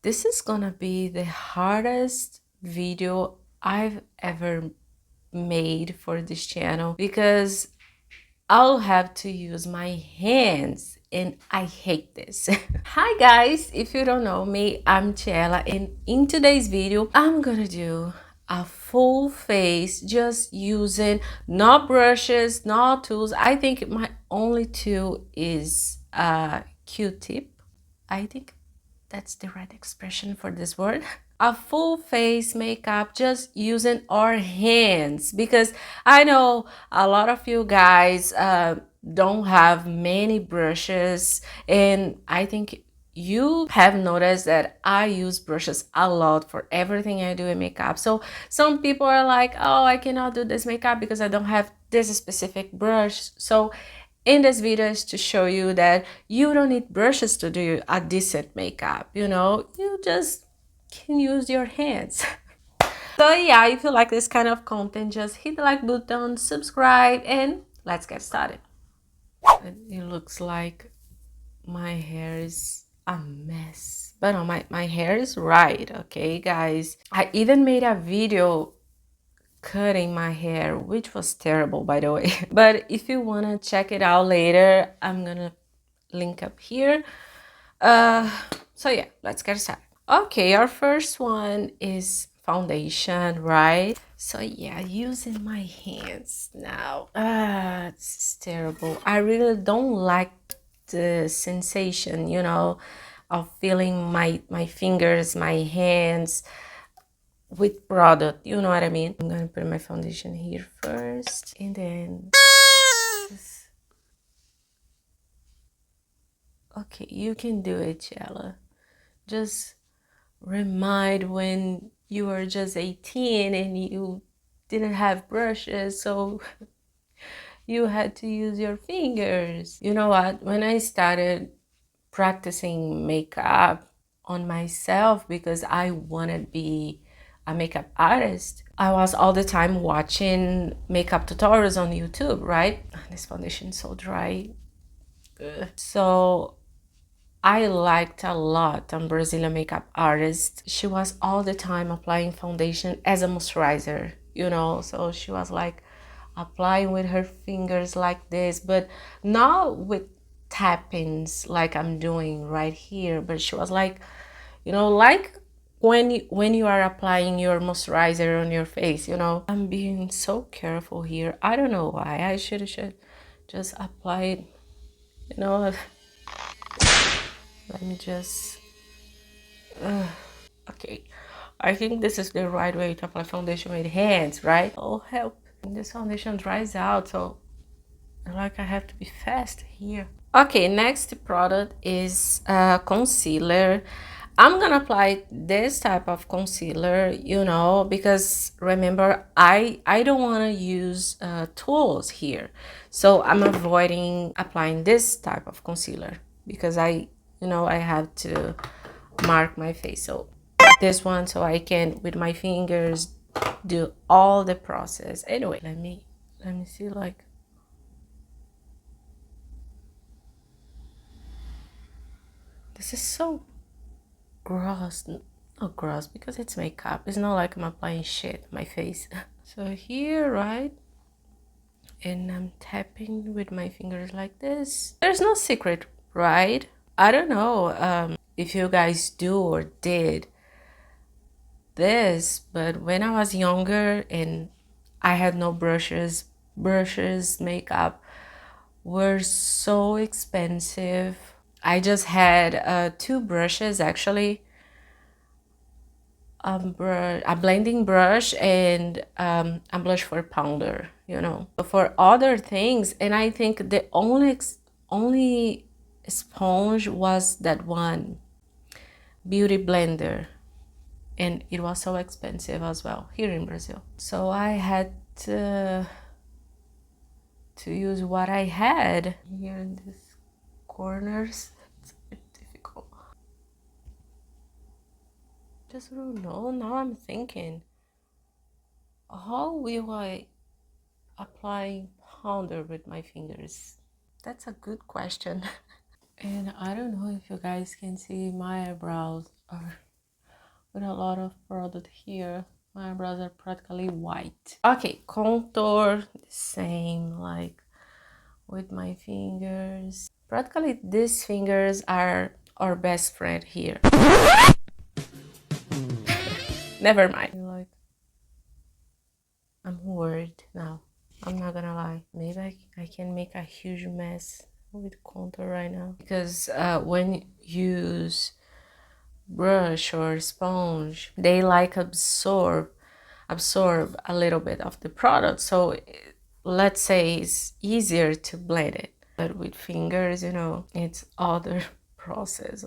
This is gonna be the hardest video I've ever made for this channel because I'll have to use my hands and I hate this. Hi guys, if you don't know me, I'm Tiela, and in today's video I'm gonna do a full face just using no brushes, no tools. I think my only tool is a Q-tip. I think that's the right expression for this word. A full face makeup just using our hands, because I know a lot of you guys don't have many brushes, and I think you have noticed that I use brushes a lot for everything I do in makeup. So some people are like, oh, I cannot do this makeup because I don't have this specific brush. So in this video is to show you that you don't need brushes to do a decent makeup, you just can use your hands. So yeah, if you like this kind of content, just hit the like button, subscribe, and let's get started. It looks like my hair is a mess, but no, my hair is right, okay guys. I even made a video cutting my hair, which was terrible by the way. But if you want to check it out later, I'm gonna link up here. So yeah, let's get started. Okay, our first one is foundation, right? So yeah, using my hands now. It's terrible. I really don't like the sensation, of feeling my fingers, my hands with product, you know what I mean? I'm gonna put my foundation here first, and then okay, you can do it, Chella. Just remind when you were just 18 and you didn't have brushes, so you had to use your fingers. You know what? When I started practicing makeup on myself because I wanted to be a makeup artist, I was all the time watching makeup tutorials on YouTube, right? This foundation is so dry. Ugh. So I liked a lot a Brazilian makeup artist. She was all the time applying foundation as a moisturizer, so she was like applying with her fingers like this, but not with tappings like I'm doing right here, but she was like, like when you are applying your moisturizer on your face, I'm being so careful here. I don't know why. I should just apply it, you know let me just okay, I think this is the right way to apply foundation with hands, right? Oh help, this foundation dries out, so like I have to be fast here. Okay, next product is concealer. I'm gonna apply this type of concealer, because remember, I don't want to use tools here, so I'm avoiding applying this type of concealer because I have to mark my face. So this one, so I can with my fingers do all the process. Anyway, let me see, like, this is so gross. Not gross because it's makeup. It's not like I'm applying shit on my face. So here, right, and I'm tapping with my fingers like this. There's no secret, right? I don't know if you guys do or did this, but when I was younger and I had no brushes, makeup were so expensive. I just had two brushes actually, a blending brush and a blush for powder, for other things. And I think the only sponge was that one beauty blender, and it was so expensive as well here in Brazil. So I had to use what I had here in these corners. It's a bit difficult. Just don't know. Now I'm thinking, how will I apply powder with my fingers? That's a good question. And I don't know if you guys can see, my eyebrows are with a lot of product here. My eyebrows are practically white. Okay, contour, the same, like with my fingers. Practically these fingers are our best friend here. Never mind. Like, I'm worried now. I'm not gonna lie. Maybe I can make a huge mess with contour right now. Because when you use brush or sponge, they like absorb a little bit of the product. So let's say it's easier to blend it. But with fingers, you know, it's other process.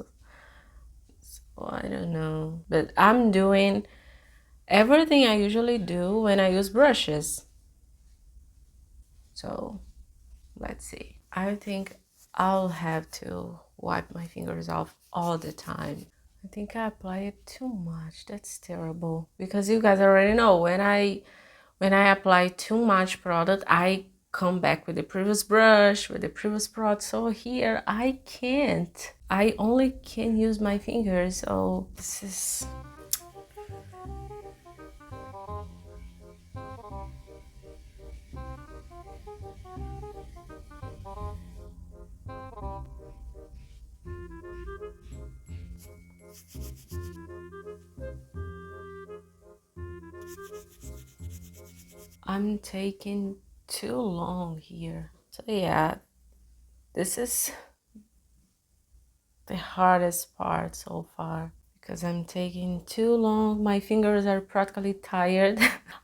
So I don't know. But I'm doing everything I usually do when I use brushes. So let's see. I think I'll have to wipe my fingers off all the time. I think I apply it too much. That's terrible. Because you guys already know when I apply too much product, I come back with the previous brush, with the previous product. So here I can't. I only can use my fingers. So this is... I'm taking too long here. So yeah, this is the hardest part so far because I'm taking too long. My fingers are practically tired.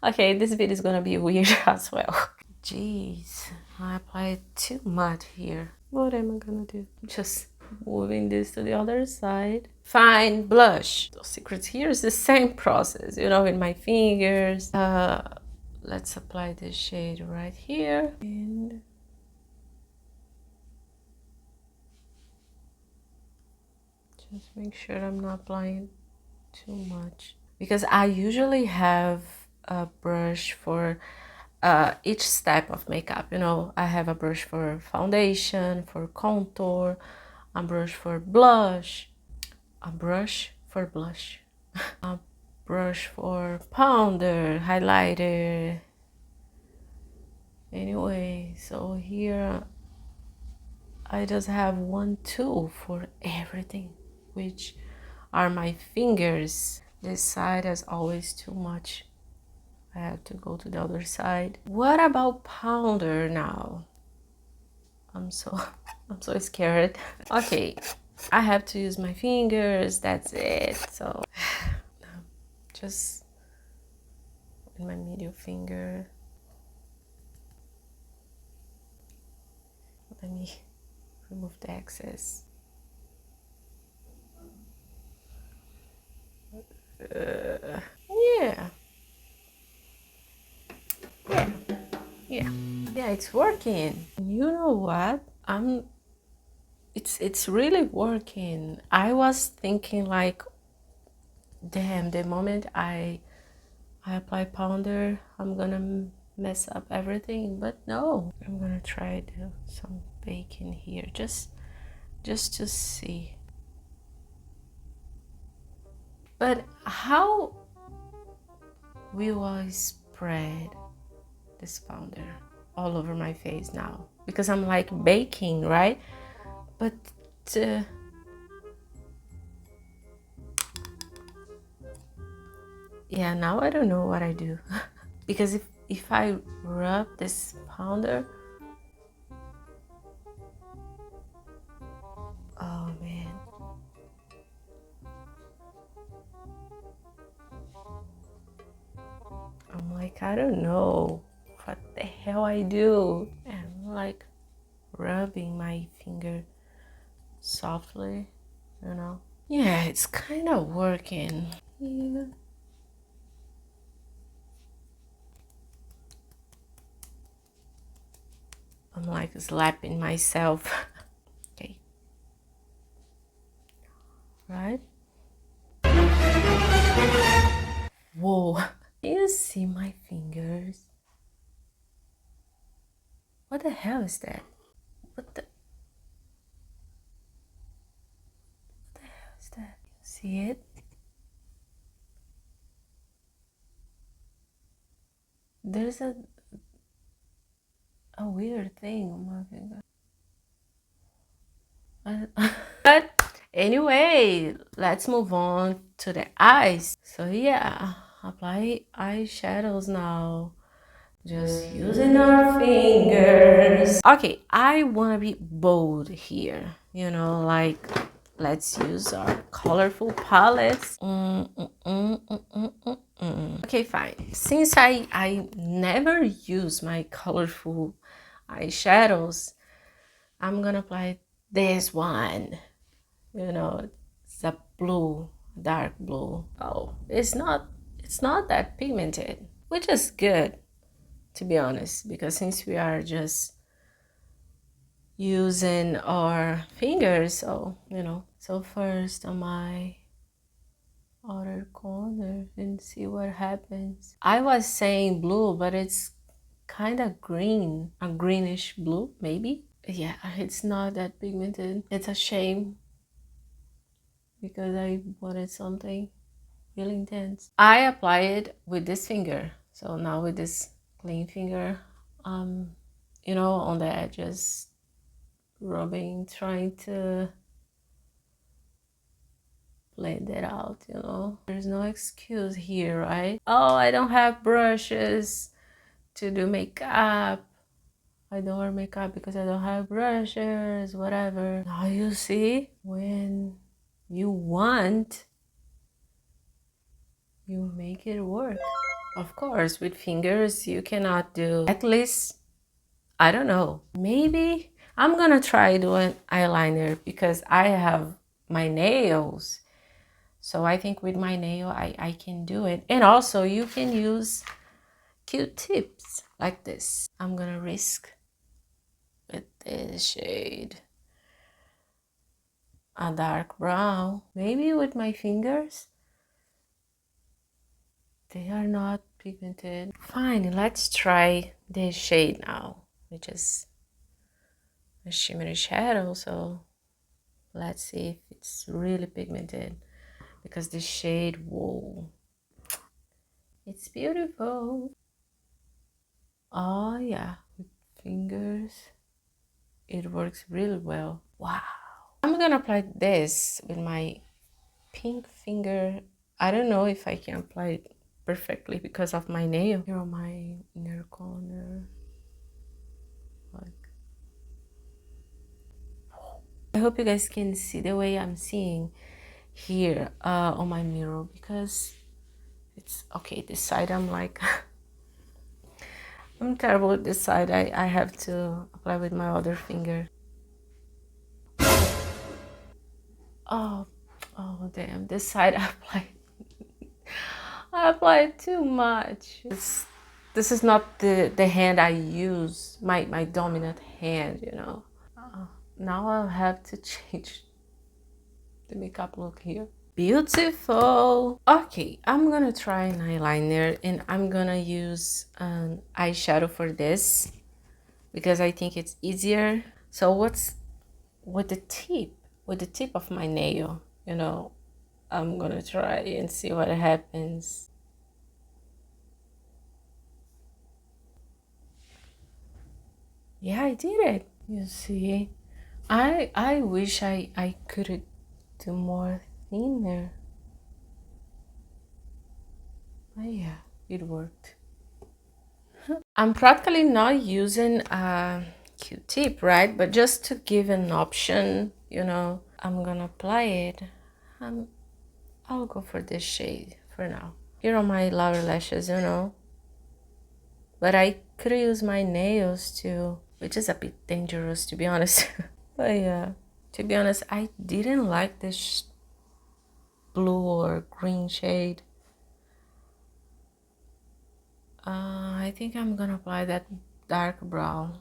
Okay, this video is gonna be weird as well. Jeez, I applied too much here. What am I gonna do? Just moving this to the other side. Fine, blush. The secret here is the same process, you know, with my fingers. Let's apply this shade right here. And just make sure I'm not applying too much. Because I usually have a brush for each step of makeup. You know, I have a brush for foundation, for contour, a brush for blush, a brush for blush, a brush for powder, highlighter. Anyway, so here I just have one tool for everything, which are my fingers. This side is always too much. I have to go to the other side. What about powder now? I'm so scared. Okay, I have to use my fingers. That's it. So just with my middle finger. Let me remove the excess. Yeah. Yeah, it's working. You know what? It's really working. I was thinking like, damn, the moment I apply powder, I'm gonna mess up everything. But no, I'm gonna try to some baking here, just to see. But how will I spread this powder all over my face now? Because I'm like baking, right? But yeah, now I don't know what I do. Because if I rub this powder, oh man, I'm like, I don't know what the hell I do. And I'm like rubbing my finger softly, you know. Yeah, it's kind of working. Yeah. I'm like slapping myself. Okay. Right? Whoa. You see my fingers? What the hell is that? What the hell is that? You see it? There's a weird thing on my finger. But anyway, let's move on to the eyes. So yeah, apply eyeshadows now. Just using our fingers. Okay, I want to be bold here. You know, like, let's use our colorful palettes. Okay, fine. Since I never use my colorful eyeshadows, I'm gonna apply this one. You know, it's a blue, dark blue. Oh, it's not that pigmented, which is good, to be honest, because since we are just using our fingers, so you know. So first on my outer corner and see what happens. I was saying blue, but it's kind of green, a greenish blue maybe. Yeah, it's not that pigmented. It's a shame because I wanted something really intense. I apply it with this finger. So now with this clean finger, you know, on the edges, rubbing, trying to blend it out, you know. There's no excuse here, right? Oh, I don't have brushes to do makeup. I don't wear makeup because I don't have brushes, whatever. Now you see, when you want, you make it work. Of course, with fingers, you cannot do, at least, I don't know. Maybe I'm gonna try doing eyeliner because I have my nails. So I think with my nail, I can do it. And also you can use Q-tips like this. I'm gonna risk with this shade, a dark brown. Maybe with my fingers, they are not pigmented. Fine, let's try this shade now, which is a shimmery shadow. So let's see if it's really pigmented, because this shade, whoa, it's beautiful. Oh yeah, with fingers, it works really well. Wow. I'm gonna apply this with my pink finger. I don't know if I can apply it perfectly because of my nail. Here on my inner corner. Like, I hope you guys can see the way I'm seeing here on my mirror, because it's okay. This side I'm like I'm terrible with this side. I have to apply with my other finger. Oh, oh damn, this side I applied too much. This is not the hand I use, my dominant hand, you know. Now I'll have to change the makeup look here. Beautiful. Okay, I'm gonna try an eyeliner, and I'm gonna use an eyeshadow for this because I think it's easier. So what's with the tip of my nail, you know, I'm gonna try and see what happens. Yeah, I did it. You see, I wish I could do more thinner. But yeah, it worked. I'm practically not using a Q-tip, right? But just to give an option, you know, I'm gonna apply it. I'll go for this shade for now. Here are my lower lashes, you know. But I could use my nails too, which is a bit dangerous, to be honest. But yeah, to be honest, I didn't like this blue or green shade. I think I'm gonna apply that dark brown.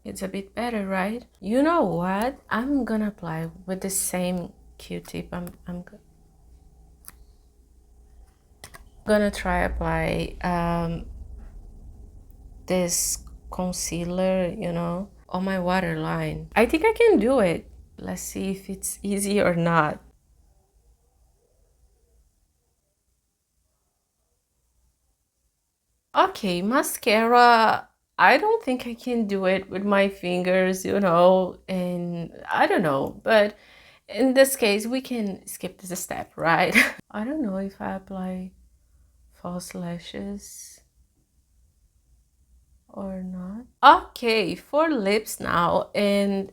It's a bit better, right? You know what? I'm gonna apply with the same Q-tip. I'm gonna try apply this concealer, you know, on my waterline. I think I can do it. Let's see if it's easy or not. Okay, mascara. I don't think I can do it with my fingers, you know, and I don't know, but in this case, we can skip this step, right? I don't know if I apply false lashes or not. Okay, for lips now, and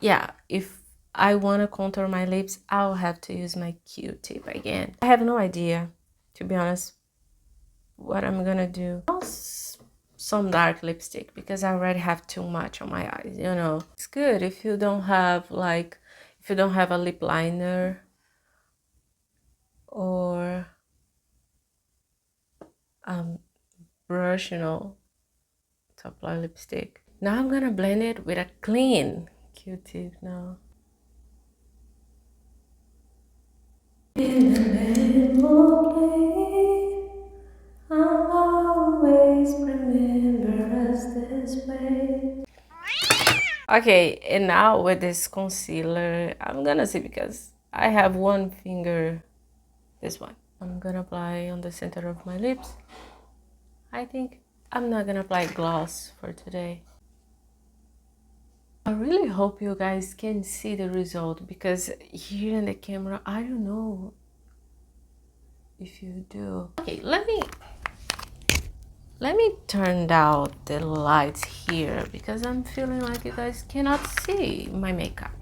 yeah, if I want to contour my lips, I'll have to use my Q-tip again. I have no idea, to be honest, what I'm gonna do. Some dark lipstick because I already have too much on my eyes, you know. It's good if you don't have like, if you don't have a lip liner or brush, you know, to apply lipstick. Now I'm gonna blend it with a clean Q-tip now. In the memory, I'll always remember us this way. Okay, and now with this concealer, I'm gonna see because I have one finger, this one. I'm gonna apply on the center of my lips. I think I'm not gonna apply gloss for today. I really hope you guys can see the result because here in the camera, I don't know if you do. Okay, let me turn down the lights here because I'm feeling like you guys cannot see my makeup.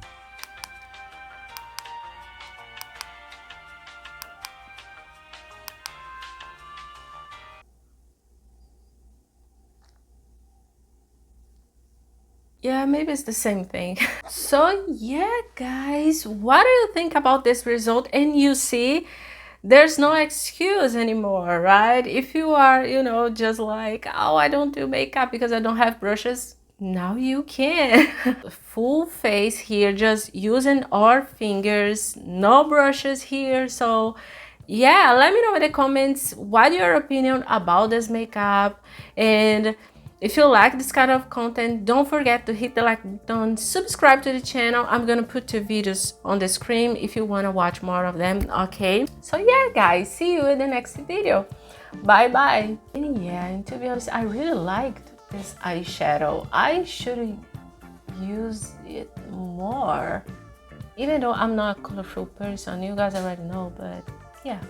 Yeah, maybe it's the same thing. So yeah, guys, what do you think about this result? And you see, there's no excuse anymore, right? If you are, you know, just like, oh, I don't do makeup because I don't have brushes. Now you can. Full face here, just using our fingers, no brushes here. So yeah, let me know in the comments what your opinion about this makeup, and if you like this kind of content, don't forget to hit the like button, subscribe to the channel. I'm gonna put 2 videos on the screen if you want to watch more of them. Okay, so yeah guys, see you in the next video. Bye bye. And yeah, and to be honest, I really liked this eyeshadow. I should use it more, even though I'm not a colorful person, you guys already know, but yeah.